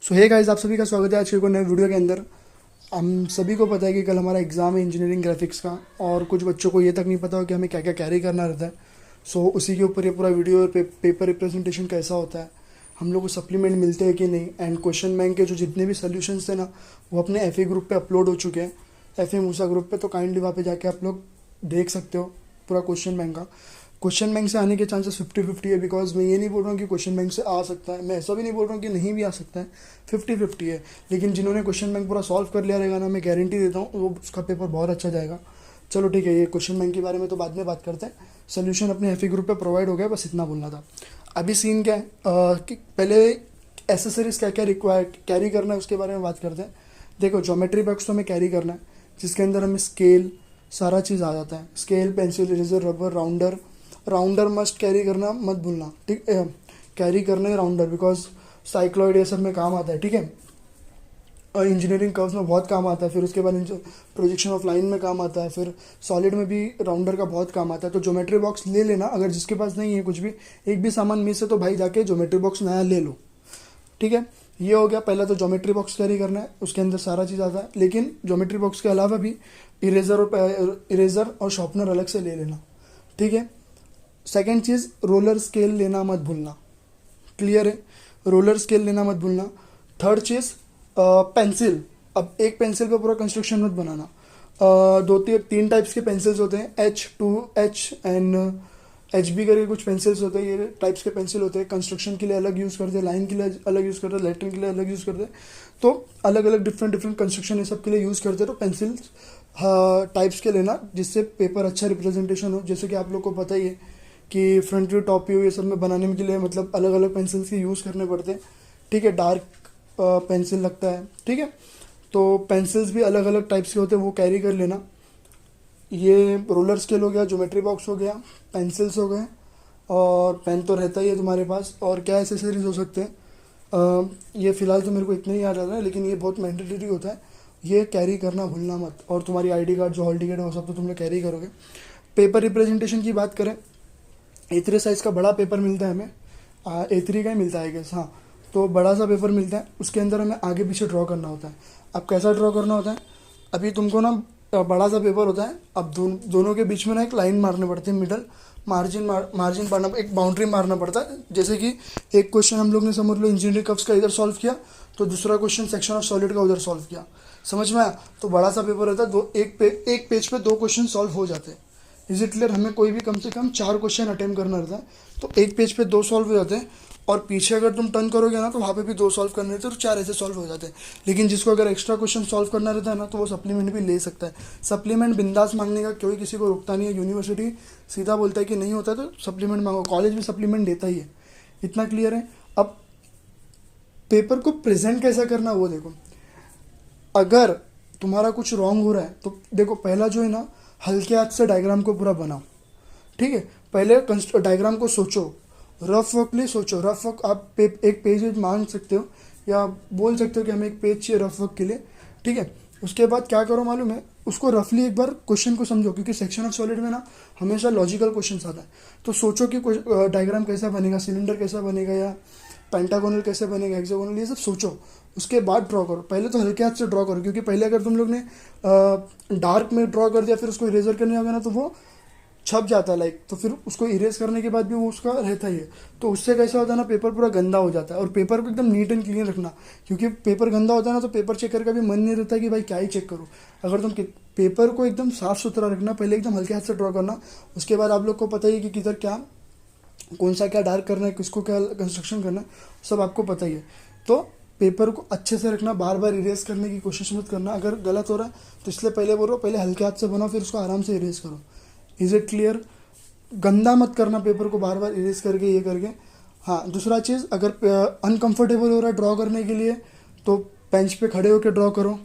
सो hey guys, आप सभी का स्वागत है आज के एक और नए वीडियो के अंदर। हम सभी को पता है कि कल हमारा एग्ज़ाम है इंजीनियरिंग ग्राफिक्स का, और कुछ बच्चों को ये तक नहीं पता हो कि हमें क्या क्या कैरी करना रहता है। सो उसी के ऊपर ये पूरा वीडियो और पेपर रिप्रेजेंटेशन कैसा होता है, हम लोग को सप्लीमेंट मिलते हैं कि नहीं, एंड क्वेश्चन बैंक के जो जितने भी सोल्यूशंस थे ना, वो अपने एफ ग्रुप पे अपलोड हो चुके हैं, एफ मूसा ग्रुप पे। तो काइंडली वहाँ पे जाके आप लोग देख सकते हो पूरा क्वेश्चन बैंक का। क्वेश्चन बैंक से आने के चांसेस 50-50 है, बिकॉज मैं ये नहीं बोल रहा हूँ कि क्वेश्चन बैंक से आ सकता है, मैं ऐसा भी नहीं बोल रहा हूँ कि नहीं भी आ सकता है, 50-50 है। लेकिन जिन्होंने क्वेश्चन बैंक पूरा सॉल्व कर लिया रहेगा ना, मैं गारंटी देता हूँ वो उसका पेपर बहुत अच्छा जाएगा। चलो ठीक है, ये क्वेश्चन बैंक के बारे में तो बाद में बात करते हैं। सोल्यूशन अपने एफ ग्रुप पे प्रोवाइड हो गया, बस इतना बोलना था। अभी सीन क्या है कि पहले एसेसरीज क्या क्या रिक्वायर कैरी करना है उसके बारे में बात करते हैं। देखो, ज्योमेट्री बॉक्स तो हमें कैरी करना है, जिसके अंदर हमें स्केल सारा चीज़ आ जाता है। Scale, pencil, eraser, rubber, rounder. Rounder must carry करना मत भूलना, ठीक। कैरी करना है राउंडर, बिकॉज साइक्लॉइड ये सब में काम आता है, ठीक है। और इंजीनियरिंग कर्व्स में बहुत काम आता है। फिर उसके बाद प्रोजेक्शन ऑफ लाइन में काम आता है। फिर सॉलिड में भी राउंडर का बहुत काम आता है। तो ज्योमेट्री बॉक्स ले लेना, अगर जिसके पास नहीं है कुछ भी, एक भी सामान मिस है तो भाई जाके ज्योमेट्री बॉक्स नया ले लो, ठीक है। ये हो गया पहला, तो ज्योमेट्री बॉक्स कैरी करना है, उसके अंदर सारा चीज़ आता है। लेकिन ज्योमेट्री बॉक्स के अलावा भी इरेजर और शार्पनर अलग से ले लेना, ठीक है। सेकेंड चीज़, रोलर स्केल लेना मत भूलना, क्लियर है। रोलर स्केल लेना मत भूलना। थर्ड चीज़, पेंसिल। अब एक पेंसिल पे पूरा कंस्ट्रक्शन मत बनाना। तीन टाइप्स के पेंसिल्स होते हैं, H2H एंड HB करके कुछ पेंसिल्स होते हैं। ये टाइप्स के पेंसिल होते हैं। कंस्ट्रक्शन के लिए अलग यूज़ करते हैं, लाइन के लिए अलग यूज़ करते हैं, लेटरिंग के लिए अलग यूज़ करते हैं। तो अलग अलग डिफरेंट कंस्ट्रक्शन ये सब के लिए यूज़ करते हैं। तो पेंसिल्स टाइप्स के लेना, जिससे पेपर अच्छा रिप्रेजेंटेशन हो। जैसे कि आप लोग को पता ही है कि फ्रंट व्यू, टॉप व्यू ये सब में बनाने के लिए मतलब अलग अलग पेंसिल्स के यूज़ करने पड़ते हैं, ठीक है। डार्क पेंसिल लगता है, ठीक है। तो पेंसिल्स भी अलग अलग टाइप्स के होते हैं, वो कैरी कर लेना। ये रोलर स्केल हो गया, ज्योमेट्री बॉक्स हो गया, पेंसिल्स हो गए, और पेन तो रहता ही है तुम्हारे पास। और क्या एसेसरीज हो सकते हैं, ये फ़िलहाल तो मेरे को इतने ही याद आ रहा है, लेकिन ये बहुत मैंडेटरी होता है, ये कैरी करना भूलना मत। और तुम्हारी आईडी कार्ड, जो हॉल टिकट है, वो सब तो तुम लोग कैरी करोगे। पेपर रिप्रेजेंटेशन की बात करें, A3 साइज़ का बड़ा पेपर मिलता है हमें, A3 का ही मिलता है गेस, हाँ। तो बड़ा सा पेपर मिलता है, उसके अंदर हमें आगे पीछे ड्रॉ करना होता है। अब कैसा ड्रॉ करना होता है, अभी तुमको ना बड़ा सा पेपर होता है। अब दोनों के बीच में ना एक लाइन मारने पड़ती है, मिडल मार्जिन मारना, एक बाउंड्री मारना पड़ता है। जैसे कि एक क्वेश्चन हम लोग ने समझ लो इंजीनियरिंग कर्व्स का इधर सॉल्व किया, तो दूसरा क्वेश्चन सेक्शन ऑफ सॉलिड का उधर सॉल्व किया, समझ में आया। तो बड़ा सा पेपर रहता है, एक पेज पे 2 क्वेश्चन सॉल्व हो जाते हैं। Is it clear. हमें कोई भी कम से कम 4 क्वेश्चन अटेम्प्ट करना रहता है, तो एक पेज पे 2 सॉल्व हो जाते हैं। और पीछे अगर तुम टर्न करोगे ना, तो वहाँ पे भी 2 सॉल्व करने रहते हैं, तो 4 ऐसे सॉल्व हो जाते हैं। लेकिन जिसको अगर एक्स्ट्रा क्वेश्चन सॉल्व करना रहता है ना, तो वो सप्लीमेंट भी ले सकता है। सप्लीमेंट बिंदास मांगने का कोई किसी को रोकता नहीं है। यूनिवर्सिटी सीधा बोलता है कि नहीं होता है तो सप्लीमेंट मांगो, कॉलेज भी सप्लीमेंट देता ही है। इतना क्लियर है। अब पेपर को प्रेजेंट कैसा करना वो देखो। अगर तुम्हारा कुछ रॉन्ग हो रहा है तो देखो, पहला जो है ना, हल्के हाथ से डायग्राम को पूरा बनाओ, ठीक है। पहले डायग्राम को सोचो, रफ वर्क लिए सोचो। रफ वर्क आप एक पेज मांग सकते हो, या बोल सकते हो कि हमें एक पेज चाहिए रफ वर्क के लिए, ठीक है। उसके बाद क्या करो मालूम है, उसको रफली एक बार क्वेश्चन को समझो, क्योंकि सेक्शन ऑफ सॉलिड में ना हमेशा लॉजिकल क्वेश्चन आता है। तो सोचो कि डायग्राम कैसा बनेगा, सिलेंडर कैसा बनेगा, या पेंटागोनल कैसे बनेगा, हेक्सागोनल, ये सब सोचो। उसके बाद ड्रॉ करो। पहले तो हल्के हाथ से ड्रॉ करो, क्योंकि पहले अगर तुम लोग ने डार्क में ड्रॉ कर दिया, फिर उसको इरेजर करने होगा ना, तो वो छप जाता है लाइक। तो फिर उसको इरेज करने के बाद भी वो उसका रहता ही है। तो उससे कैसा होता है ना, पेपर पूरा गंदा हो जाता है। और पेपर को एकदम नीट एंड क्लीन रखना, क्योंकि पेपर गंदा होता है ना, तो पेपर चेक करके भी मन नहीं रहता कि भाई क्या ही चेक करूँ। अगर तुम पेपर को एकदम साफ सुथरा रखना, पहले एकदम हल्के हाथ से ड्रॉ करना। उसके बाद आप लोग को पता ही है कि किधर क्या, कौन सा क्या डार्क करना है, किसको क्या कंस्ट्रक्शन करना है, सब आपको पता ही है। तो पेपर को अच्छे से रखना, बार बार इरेज करने की कोशिश मत करना। अगर गलत हो रहा है तो इसलिए पहले बोल रहा हूँ, पहले हल्के हाथ से बनाओ, फिर उसको आराम से इरेज करो। Is it clear. गंदा मत करना पेपर को बार बार इरेज करके, ये करके। हाँ, दूसरा चीज़, अगर अनकंफर्टेबल हो रहा है ड्रॉ करने के लिए, तो बेंच पे खड़े होकर ड्रॉ करो,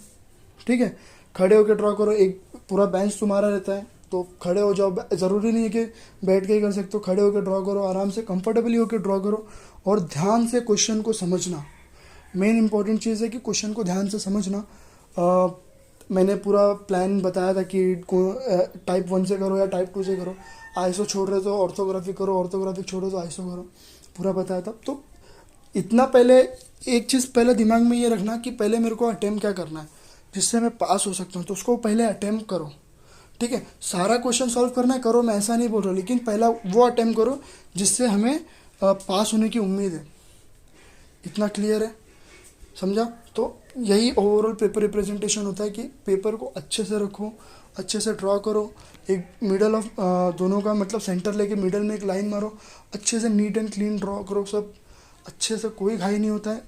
ठीक है। खड़े होकर ड्रॉ करो, एक पूरा बेंच तुम्हारा रहता है, तो खड़े हो जाओ। ज़रूरी नहीं है कि बैठ के ही कर सकते हो, खड़े होकर ड्रॉ करो, आराम से कंफर्टेबली होकर ड्रॉ करो। और ध्यान से क्वेश्चन को समझना, मेन इंपॉर्टेंट चीज़ है कि क्वेश्चन को ध्यान से समझना। मैंने पूरा प्लान बताया था कि टाइप 1 से करो या टाइप 2 से करो। आईएसओ छोड़ रहे तो ऑर्थोग्राफिक करो, ऑर्थोग्राफिक छोड़ो तो आईएसओ करो, पूरा बताया था। तो इतना पहले एक चीज़ पहले दिमाग में ये रखना कि पहले मेरे को अटेम्प्ट क्या करना है जिससे मैं पास हो सकता हूँ, तो उसको पहले अटेम्प्ट करो। ठीक है, सारा क्वेश्चन सॉल्व करना है करो, मैं ऐसा नहीं बोल रहा, लेकिन पहला वो अटेम्प्ट करो जिससे हमें पास होने की उम्मीद है। इतना क्लियर है, समझा? तो यही ओवरऑल पेपर रिप्रेजेंटेशन होता है कि पेपर को अच्छे से रखो, अच्छे से ड्रॉ करो, एक मिडल ऑफ दोनों का मतलब सेंटर लेके मिडल में एक लाइन मारो, अच्छे से नीट एंड क्लीन ड्रॉ करो, सब अच्छे से, कोई घाई नहीं होता है।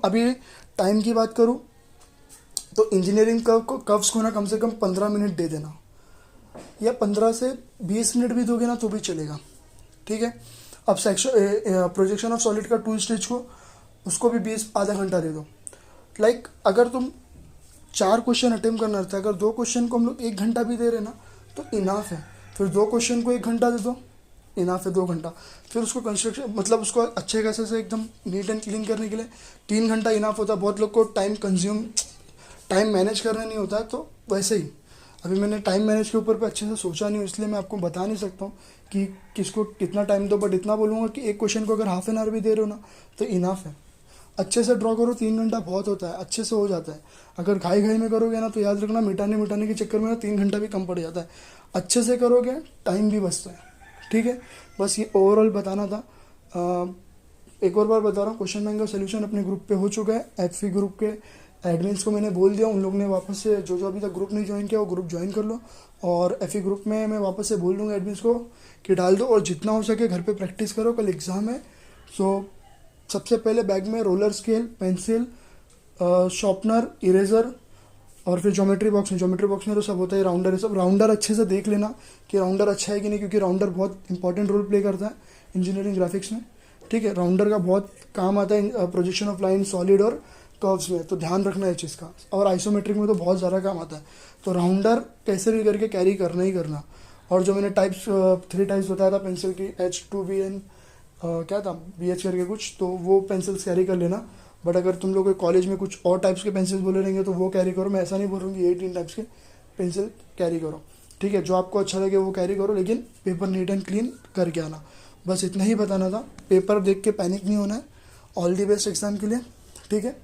अभी टाइम की बात करूँ तो इंजीनियरिंग कर्व्स को ना कम से कम 15 मिनट दे देना, या 15 से 20 मिनट भी दोगे ना तो भी चलेगा। ठीक है, अब सेक्शन प्रोजेक्शन ऑफ सॉलिड का 2 स्टेज को उसको भी 20 आधा घंटा दे दो। लाइक अगर तुम 4 क्वेश्चन अटेम्प्ट करना रहता है, अगर 2 क्वेश्चन को हम लोग 1 घंटा भी दे रहे ना तो इनाफ है। फिर 2 क्वेश्चन को 1 घंटा दे दो, इनाफ है 2 घंटा। फिर उसको कंस्ट्रक्शन मतलब उसको अच्छे खासे से एकदम नीट एंड क्लीन करने के लिए 3 घंटा इनाफ होता है। बहुत लोग को टाइम मैनेज करना नहीं होता है, तो वैसे ही अभी मैंने टाइम मैनेज के ऊपर पे अच्छे से सोचा नहीं, इसलिए मैं आपको बता नहीं सकता हूँ कि किसको कितना टाइम दो, बट इतना बोलूँगा कि एक क्वेश्चन को अगर हाफ एन आवर भी दे रहे हो ना तो इनाफ है। अच्छे से ड्रॉ करो, 3 घंटा बहुत होता है, अच्छे से हो जाता है। अगर घाई घाई में करोगे ना तो याद रखना मिटाने के चक्कर में ना 3 घंटा भी कम पड़ जाता है। अच्छे से करोगे टाइम भी बचता है। ठीक है, बस ये ओवरऑल बताना था। एक और बार बता रहा हूँ, क्वेश्चन बैंक का सोल्यूशन अपने ग्रुप पे हो चुका है। एफी ग्रुप के एडमिन्स को मैंने बोल दिया, उन लोग ने वापस से जो जो अभी तक ग्रुप नहीं ज्वाइन किया वो ग्रुप ज्वाइन कर लो, और एफी ग्रुप में मैं वापस से बोल दूँगा एडमिन्स को कि डाल दो, और जितना हो सके घर पे प्रैक्टिस करो, कल एग्ज़ाम है। सो सबसे पहले बैग में roller scale, pencil, sharpener, eraser, और फिर ज्योमेट्री बॉक्स में तो सब होता है, राउंडर है सब। राउंडर अच्छे से देख लेना कि राउंडर अच्छा है कि नहीं, क्योंकि राउंडर बहुत इंपॉर्टेंट रोल प्ले करता है इंजीनियरिंग ग्राफिक्स में। ठीक है, राउंडर का बहुत काम आता है प्रोजेक्शन ऑफ लाइन, सॉलिड और कर्व्स में, तो ध्यान रखना है इस चीज़ का। और आइसोमेट्रिक में तो बहुत ज़्यादा काम आता है, तो राउंडर कैसे भी करके कैरी करना ही करना। और जो मैंने 3 टाइप्स बताया था पेंसिल की, H2BN क्या था, BH करके कुछ, तो वो पेंसिल्स कैरी कर लेना। बट अगर तुम लोग कॉलेज में कुछ और टाइप्स के पेंसिल्स बोले रहेंगे तो वो कैरी करो। मैं ऐसा नहीं बोल रहा हूँ कि 18 टाइप्स के पेंसिल कैरी करो। ठीक है, जो आपको अच्छा लगे वो कैरी करो, लेकिन पेपर नीट एंड क्लीन करके आना। बस इतना ही बताना था। पेपर देख के पैनिक नहीं होना है। ऑल दी बेस्ट एग्ज़ाम के लिए। ठीक है।